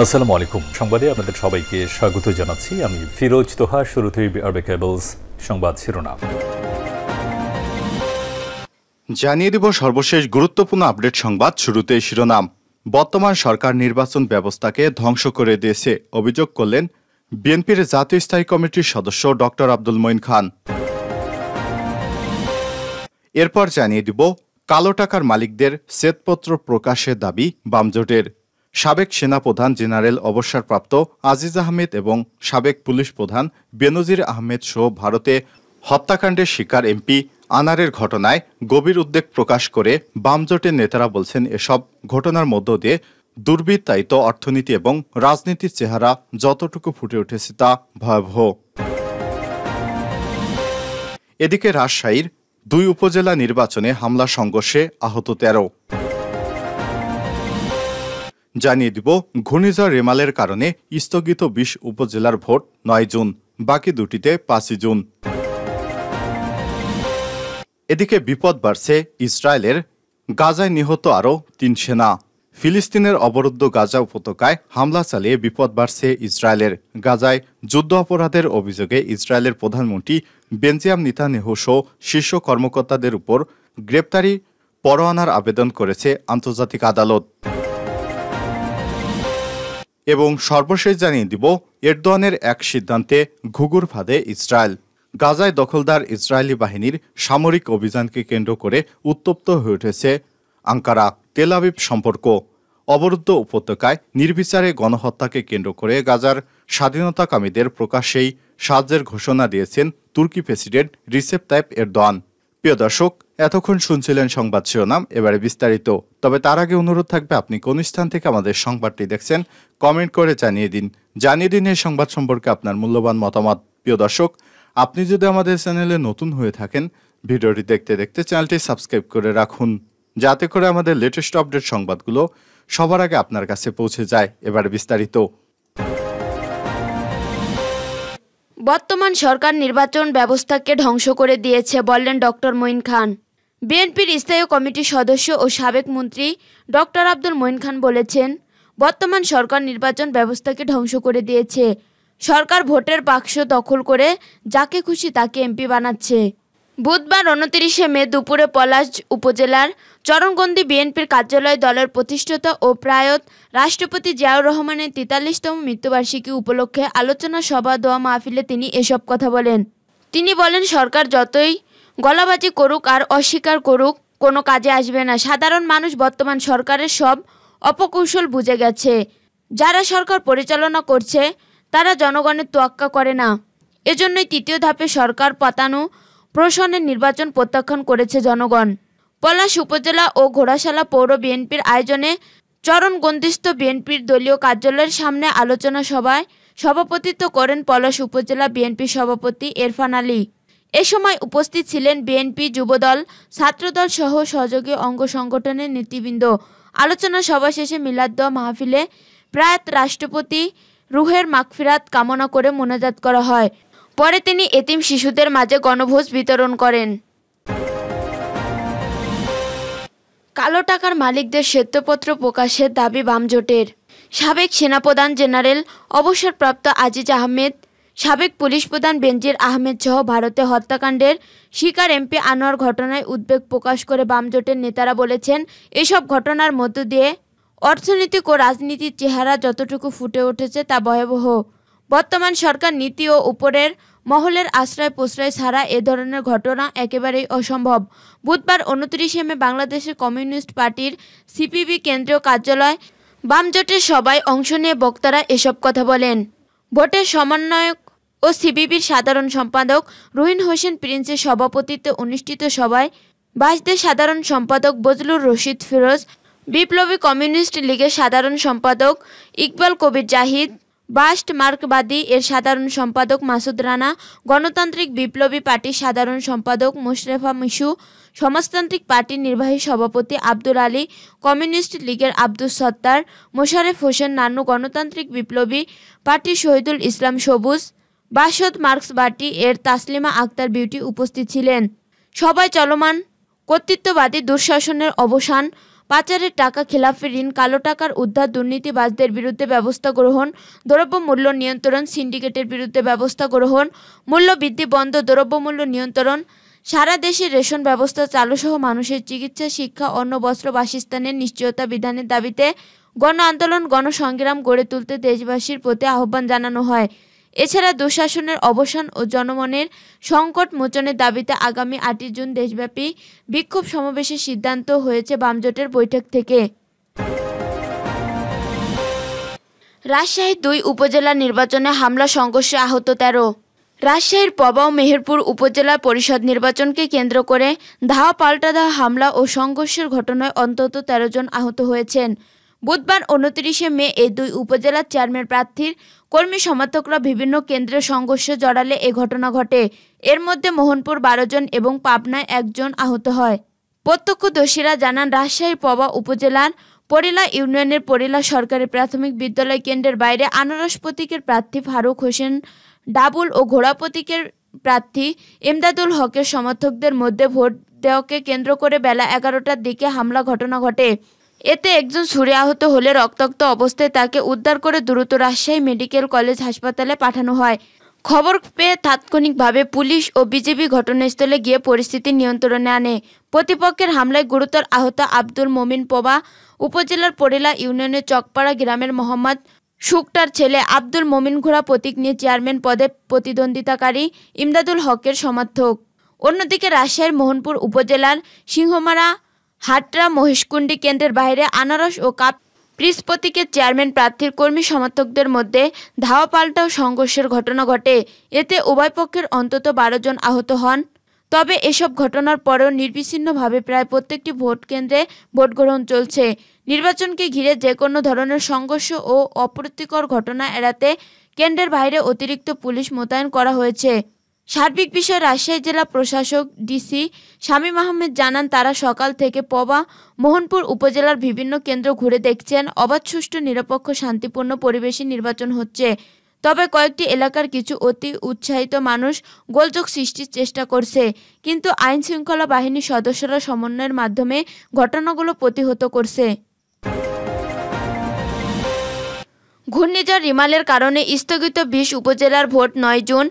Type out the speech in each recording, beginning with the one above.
আসসালামু আলাইকুম। সংবাদে আপনাদের সবাইকে স্বাগত জানাচ্ছি। আমি ফিরোজ তোহা। শুরুতেই আরবে কেবলস সংবাদ শিরোনাম জানিয়ে দিব সর্বশেষ গুরুত্বপূর্ণ আপডেট সংবাদ। শুরুতেই শিরোনাম। বর্তমান সরকার নির্বাচন ব্যবস্থাকে ধ্বংস করে দিয়েছে অভিযোগ করলেন বিএনপির জাতীয় স্থায়ী কমিটির সদস্য ডক্টর আব্দুল মঈন খান। এরপর জানিয়ে দিব কালো টাকার মালিকদের শ্বেতপত্র প্রকাশের দাবি বামজোটের। সাবেক সেনাপ্রধান জেনারেল অবসরপ্রাপ্ত আজিজ আহমেদ এবং সাবেক পুলিশ প্রধান বেনজির আহমেদ সহ ভারতে হত্যাকাণ্ডের শিকার এমপি আনারের ঘটনায় গভীর উদ্বেগ প্রকাশ করে বামজোটের নেতারা বলছেন, এসব ঘটনার মধ্য দিয়ে দুর্বৃত্তায়িত অর্থনীতি এবং রাজনীতির চেহারা যতটুকু ফুটে উঠেছে তা ভয়াবহ। এদিকে রাজশাহীর 2 উপজেলা নির্বাচনে হামলা সংঘর্ষে আহত 13। জানিয়ে দিব ঘূর্ণিঝড় রেমালের কারণে স্থগিত 20 উপজেলার ভোট 9 জুন, বাকি দুটিতে 5 জুন। এদিকে বিপদ বাড়ছে ইসরায়েলের, গাজায় নিহত আরও 3 সেনা। ফিলিস্তিনের অবরুদ্ধ গাজা উপত্যকায় হামলা চালিয়ে বিপদ বাড়ছে ইসরায়েলের। গাজায় যুদ্ধ অপরাধের অভিযোগে ইসরায়েলের প্রধানমন্ত্রী বেঞ্জামিন নেতানিয়াহু সহ শীর্ষ কর্মকর্তাদের উপর গ্রেপ্তারি পরোয়ানার আবেদন করেছে আন্তর্জাতিক আদালত। এবং সর্বশেষ জানিয়ে দিব এরদোয়ানের এক সিদ্ধান্তে ঘুঘুর ফাঁদে ইসরায়েল। গাজায় দখলদার ইসরায়েলি বাহিনীর সামরিক অভিযানকে কেন্দ্র করে উত্তপ্ত হয়ে উঠেছে আঙ্কারা তেল আবিব সম্পর্ক। অবরুদ্ধ উপত্যকায় নির্বিচারে গণহত্যাকে কেন্দ্র করে গাজার স্বাধীনতাকামীদের প্রকাশ্যেই সাহায্যের ঘোষণা দিয়েছেন তুর্কি প্রেসিডেন্ট রিসেপ তাইপ এরদোয়ান। প্রিয় দর্শক, এতক্ষণ শুনছিলেন সংবাদ শিরোনাম, এবারে বিস্তারিত। তবে তার আগে অনুরোধ থাকবে, আপনি কোন স্থান থেকে আমাদের সংবাদটি দেখছেন কমেন্ট করে জানিয়ে দিন এই সংবাদ সম্পর্কে আপনার মূল্যবান মতামত। প্রিয় দর্শক, আপনি যদি আমাদের চ্যানেলে নতুন হয়ে থাকেন, ভিডিওটি দেখতে দেখতে চ্যানেলটি সাবস্ক্রাইব করে রাখুন, যাতে করে আমাদের লেটেস্ট আপডেট সংবাদগুলো সবার আগে আপনার কাছে পৌঁছে যায়। এবারে বিস্তারিত। বর্তমান সরকার নির্বাচন ব্যবস্থাকে ধ্বংস করে দিয়েছে বললেন ডক্টর মঈন খান। বিএনপির স্থায়ী কমিটির সদস্য ও সাবেক মন্ত্রী ডক্টর আব্দুল মঈন খান বলেছেন, বর্তমান সরকার নির্বাচন ব্যবস্থাকে ধ্বংস করে দিয়েছে। সরকার ভোটের বাক্স দখল করে যাকে খুশি তাকে এমপি বানাচ্ছে। বুধবার 29 মে দুপুরে পলাশ উপজেলার চরণগন্দি বিএনপির কার্যালয়ে দলের প্রতিষ্ঠাতা ও প্রয়াত রাষ্ট্রপতি জিয়াউর রহমানের 43তম মৃত্যুবার্ষিকী উপলক্ষে আলোচনা সভা দোয়া মাহফিলে তিনি এসব কথা বলেন। তিনি বলেন, সরকার যতই গলাবাজি করুক আর অস্বীকার করুক, কোনো কাজে আসবে না। সাধারণ মানুষ বর্তমান সরকারের সব অপকৌশল বুঝে গেছে। যারা সরকার পরিচালনা করছে তারা জনগণের তোয়াক্কা করে না। এজন্যই 3য় ধাপে সরকার পাতানো প্রশাসনের নির্বাচন প্রত্যাখ্যান করেছে জনগণ। পলাশ উপজেলা ও ঘোড়াশালা পৌর বিএনপির আয়োজনে চরণগন্দিস্থ বিএনপির দলীয় কার্যালয়ের সামনে আলোচনা সভায় সভাপতিত্ব করেন পলাশ উপজেলা বিএনপির সভাপতি এরফান আলী। এ সময় উপস্থিত ছিলেন বিএনপি, যুবদল, ছাত্রদল সহ সহযোগী অঙ্গ সংগঠনের নেতৃবৃন্দ। আলোচনা সভা শেষে মিলাদ দোয়া মাহফিলে প্রয়াত রাষ্ট্রপতি রুহের মাগফিরাত কামনা করে মোনাজাত করা হয়। পরে তিনি এতিম শিশুদের মাঝে গণভোজ বিতরণ করেন। কালো টাকার মালিকদের শ্বেতপত্র প্রকাশের দাবি বামজোটের। সাবেক সেনাপ্রধান জেনারেল অবসরপ্রাপ্ত আজিজ আহমেদ, সাবেক পুলিশ প্রধান বেনজির আহমেদ সহ ভারতে হত্যাকাণ্ডের শিকার এমপি আনোয়ার ঘটনায় উদ্বেগ প্রকাশ করে বামজোটের নেতারা বলেছেন, এসব ঘটনার মধ্য দিয়ে অর্থনৈতিক ও রাজনীতির চেহারা যতটুকু ফুটে উঠেছে তা ভয়াবহ। বর্তমান সরকার নীতি ও উপরের মহলের আশ্রয় প্রশ্রয় ছাড়া এ ধরনের ঘটনা একেবারেই অসম্ভব। বুধবার 29 মে বাংলাদেশের কমিউনিস্ট পার্টির সিপিবি কেন্দ্রীয় কার্যালয় বামজোটের সভায় অংশ নিয়ে বক্তারা এসব কথা বলেন। ভোটের সমন্বয়ক ও সিপিবির সাধারণ সম্পাদক রুহিন হোসেন প্রিন্সের সভাপতিত্বে অনুষ্ঠিত সভায় বাসদের সাধারণ সম্পাদক বজলুর রশিদ ফিরোজ, বিপ্লবী কমিউনিস্ট লীগের সাধারণ সম্পাদক ইকবাল কবির জাহিদ, বাস্ট মার্কবাদী এর সাধারণ সম্পাদক মাসুদ রানা, গণতান্ত্রিক বিপ্লবী পার্টির সাধারণ সম্পাদক মোশরেফা মিশু, সমাজতান্ত্রিক পার্টির নির্বাহী সভাপতি আব্দুল আলী, কমিউনিস্ট লীগের আব্দুস সত্তার, মোশারেফ হোসেন নান্নু, গণতান্ত্রিক বিপ্লবী পার্টির শহীদুল ইসলাম সবুজ, বাসদ মার্ক্সবাদী এর তাসলিমা আক্তার বিউটি উপস্থিত ছিলেন। সবাই চলমান কর্তৃত্ববাদী দুঃশাসনের অবসান, পাচারের টাকা, খেলাপি ঋণ, কালো টাকার উদ্ধার, দুর্নীতিবাজদের বিরুদ্ধে ব্যবস্থা গ্রহণ, দ্রব্যমূল্য নিয়ন্ত্রণ, সিন্ডিকেটের বিরুদ্ধে ব্যবস্থা গ্রহণ, মূল্যবৃদ্ধি বন্ধ, দ্রব্যমূল্য নিয়ন্ত্রণ, সারা দেশে রেশন ব্যবস্থা চালুসহ মানুষের চিকিৎসা, শিক্ষা, অন্ন, বস্ত্র, বাসস্থানের নিশ্চয়তা বিধানের দাবিতে গণ আন্দোলন, গণসংগ্রাম গড়ে তুলতে দেশবাসীর প্রতি আহ্বান জানানো হয়। এছাড়া দুঃশাসনের অবসান ও জনমনের সংকট মোচনের দাবিতে আগামী ৮ জুন দেশব্যাপী বিক্ষোভ সমাবেশের সিদ্ধান্ত হয়েছে বামজোটের বৈঠক থেকে। রাজশাহীর ২ উপজেলা নির্বাচনে হামলা সংঘর্ষে আহত ১৩। রাজশাহীর পবা ও মেহেরপুর উপজেলা পরিষদ নির্বাচনকে কেন্দ্র করে ধাওয়া পাল্টা ধাওয়া হামলা ও সংঘর্ষের ঘটনায় অন্তত ১৩ জন আহত হয়েছেন। বুধবার ২৯শে মে এই ২ উপজেলার চেয়ারম্যান প্রার্থীর কর্মী সমর্থকরা বিভিন্ন কেন্দ্রে সংঘর্ষে জড়ালে এ ঘটনা ঘটে। এর মধ্যে মোহনপুর ১২ জন এবং পাবনায় ১ জন আহত হয়। প্রত্যক্ষদর্শীরা জানান, রাজশাহীর পবা উপজেলার পরিলা ইউনিয়নের পরিলা সরকারি প্রাথমিক বিদ্যালয় কেন্দ্রের বাইরে আনারস প্রতীকের প্রার্থী ফারুক হোসেন ডাবুল ও ঘোড়া প্রতীকের প্রার্থী ইমদাদুল হকের সমর্থকদের মধ্যে ভোট দেওয়াকে কেন্দ্র করে বেলা ১১টার দিকে হামলা ঘটনা ঘটে। এতে একজন ছুরি আহত হলে রক্তাক্ত অবস্থায় তাকে উদ্ধার করে দ্রুত রাজশাহী মেডিকেল কলেজ হাসপাতালে পাঠানো হয়। খবর পেয়ে তাৎক্ষণিকভাবে পুলিশ ও বিজিবি ঘটনাস্থলে গিয়ে পরিস্থিতি নিয়ন্ত্রণে আনে। প্রতিপক্ষের হামলায় গুরুতর আহত আব্দুল মমিন পবা উপজেলার পরিলা ইউনিয়নের চকপাড়া গ্রামের মোহাম্মদ শুকটার ছেলে আব্দুল মমিন ঘোড়া প্রতীক নিয়ে চেয়ারম্যান পদে প্রতিদ্বন্দ্বিতাকারী ইমদাদুল হকের সমর্থক। অন্যদিকে রাজশাহীর মোহনপুর উপজেলার সিংহমারা হাটরা মহেশকুণ্ডী কেন্দ্রের বাইরে আনারস ও কাপ প্রিস প্রতীকের চেয়ারম্যান প্রার্থীর কর্মী সমর্থকদের মধ্যে ধাওয়া পাল্টাও সংঘর্ষের ঘটনা ঘটে। এতে উভয় পক্ষের অন্তত ১২ জন আহত হন। তবে এসব ঘটনার পরেও নির্বিচ্ছিন্নভাবে প্রায় প্রত্যেকটি ভোট কেন্দ্রে ভোট গ্রহণ চলছে। নির্বাচনকে ঘিরে যে কোনো ধরনের সংঘর্ষ ও অপ্রীতিকর ঘটনা এড়াতে কেন্দ্রের বাইরে অতিরিক্ত পুলিশ মোতায়েন করা হয়েছে। সার্বিক বিষয়ে রাজশাহী জেলা প্রশাসক ডিসি শামীম আহমেদ জানান, তারা সকাল থেকে পবা মোহনপুর উপজেলার বিভিন্ন কেন্দ্র ঘুরে দেখছেন অবাধ, সুষ্ঠু, নিরপেক্ষ, শান্তিপূর্ণ পরিবেশে নির্বাচন হচ্ছে। তবে কয়েকটি এলাকার কিছু অতি উৎসাহিত মানুষ গোলযোগ সৃষ্টির চেষ্টা করছে, কিন্তু আইন শৃঙ্খলা বাহিনীর সদস্যরা সমন্বয়ের মাধ্যমে ঘটনাগুলো প্রতিহত করছে। ঘূর্ণিঝড় রিমালের কারণে স্থগিত ২০ উপজেলার ভোট ৯ জুন,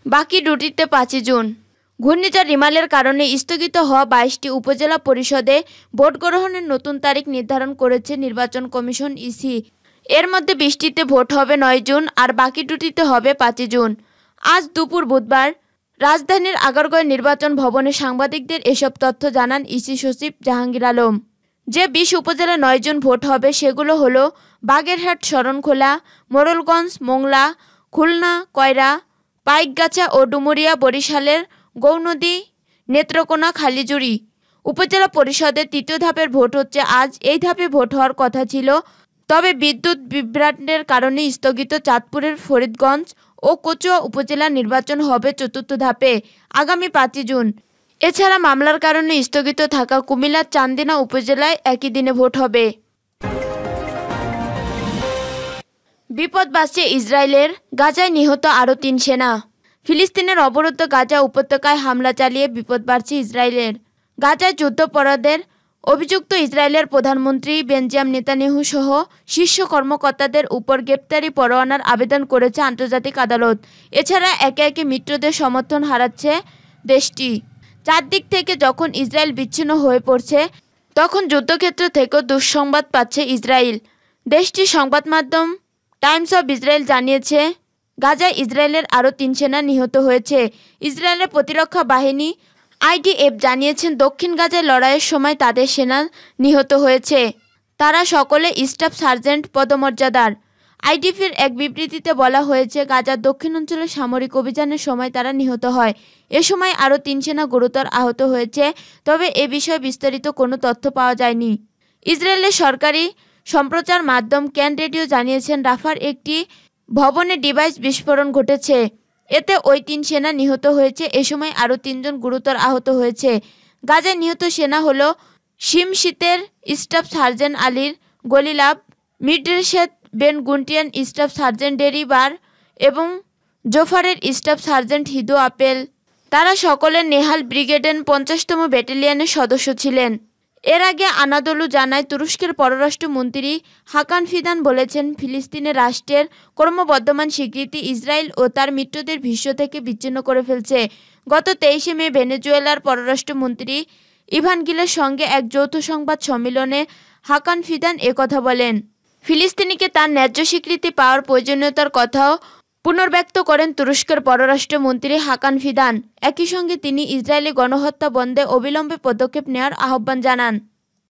বাকি দুটিতে ৫ জুন। ঘূর্ণিঝড় রিমালের কারণে স্থগিত হওয়া ২২টি উপজেলা পরিষদে ভোট গ্রহণের নতুন তারিখ নির্ধারণ করেছে নির্বাচন কমিশন ইসি। এর মধ্যে ২০টিতে ভোট হবে ৯ জুন আর বাকি দুটিতে হবে ৫ জুন। আজ দুপুর বুধবার রাজধানীর আগারগাঁও নির্বাচন ভবনে সাংবাদিকদের এসব তথ্য জানান ইসি সচিব জাহাঙ্গীর আলম। যে ২০ উপজেলা ৯ জুন ভোট হবে সেগুলো হলো বাগেরহাট, শরণখোলা, মোড়লগঞ্জ, মোংলা, খুলনা, কয়রা, পাইকগাছা ও ডুমুরিয়া, বরিশালের গৌনদী, নেত্রকোনা, খালিজুরি। উপজেলা পরিষদের ৩য় ধাপের ভোট হচ্ছে আজ। এই ধাপে ভোট হওয়ার কথা ছিল, তবে বিদ্যুৎ বিভ্রাটের কারণে স্থগিত। চাঁদপুরের ফরিদগঞ্জ ও কচুয়া উপজেলা নির্বাচন হবে ৪র্থ ধাপে, আগামী ৫ জুন। এছাড়া মামলার কারণে স্থগিত থাকা কুমিল্লার চান্দিনা উপজেলায় একই দিনে ভোট হবে। বিপদ বাড়ছে ইসরায়েলের, গাজায় নিহত আরও ৩ সেনা। ফিলিস্তিনের অবরুদ্ধ গাজা উপত্যকায় হামলা চালিয়ে বিপদ বাড়ছে ইসরায়েলের। গাজায় যুদ্ধাপরাধের অভিযুক্ত ইসরায়েলের প্রধানমন্ত্রী বেঞ্জামিন নেতানিয়াহু সহ শীর্ষ কর্মকর্তাদের উপর গ্রেপ্তারি পরোয়ানার আবেদন করেছে আন্তর্জাতিক আদালত। এছাড়া একে একে মিত্রদের সমর্থন হারাচ্ছে দেশটি। চারদিক থেকে যখন ইসরায়েল বিচ্ছিন্ন হয়ে পড়ছে, তখন যুদ্ধক্ষেত্র থেকেও দুঃসংবাদ পাচ্ছে ইসরায়েল। দেশটির সংবাদ মাধ্যম টাইমস অব ইসরায়েল জানিয়েছে, গাজায় ইসরায়েলের আরও ৩ সেনা নিহত হয়েছে। ইসরায়েলের প্রতিরক্ষা বাহিনী IDF জানিয়েছেন, দক্ষিণ গাজায় লড়াইয়ের সময় তাদের সেনা নিহত হয়েছে। তারা সকলে স্টাফ সার্জেন্ট পদমর্যাদার। IDF-এর এক বিবৃতিতে বলা হয়েছে, গাজার দক্ষিণাঞ্চলে সামরিক অভিযানের সময় তারা নিহত হয়। এ সময় আরও 3 সেনা গুরুতর আহত হয়েছে, তবে এ বিষয়ে বিস্তারিত কোনো তথ্য পাওয়া যায়নি। ইসরায়েলের সরকারি সম্প্রচার মাধ্যম ক্যান রেডিও জানিয়েছেন, রাফার একটি ভবনে ডিভাইস বিস্ফোরণ ঘটেছে। এতে ওই 3 সেনা নিহত হয়েছে। এ সময় আরও 3 জন গুরুতর আহত হয়েছে। গাজায় নিহত সেনা হল শিমশিতের স্টাফ সার্জেন্ট আলীর গলিলাভ, মিডরেশেত বেন গুন্টিয়ান স্টাফ সার্জেন্ট ডেরি বার এবং জোফারের স্টাফ সার্জেন্ট হিদো আপেল। তারা সকলে নেহাল ব্রিগেডের 50তম ব্যাটালিয়নের সদস্য ছিলেন। এর আগে আনাদোলু জানায়, তুরস্কের পররাষ্ট্রমন্ত্রী হাকান ফিদান বলেছেন, ফিলিস্তিনের রাষ্ট্রের ক্রমবর্ধমান স্বীকৃতি ইসরায়েল ও তার মিত্রদের বিশ্ব থেকে বিচ্ছিন্ন করে ফেলছে। গত 23 মে ভেনেজুয়েলার পররাষ্ট্রমন্ত্রী ইভান গিলের সঙ্গে এক যৌথ সংবাদ সম্মেলনে হাকান ফিদান একথা বলেন। ফিলিস্তিনিকে তার ন্যায্য স্বীকৃতি পাওয়ার প্রয়োজনীয়তার কথাও পুনর্ব্যক্ত করেন তুরস্কের পররাষ্ট্রমন্ত্রী হাকান ফিদান। একই সঙ্গে তিনি ইসরায়েলি গণহত্যা বন্ধে অবিলম্বে পদক্ষেপ নেওয়ার আহ্বান জানান।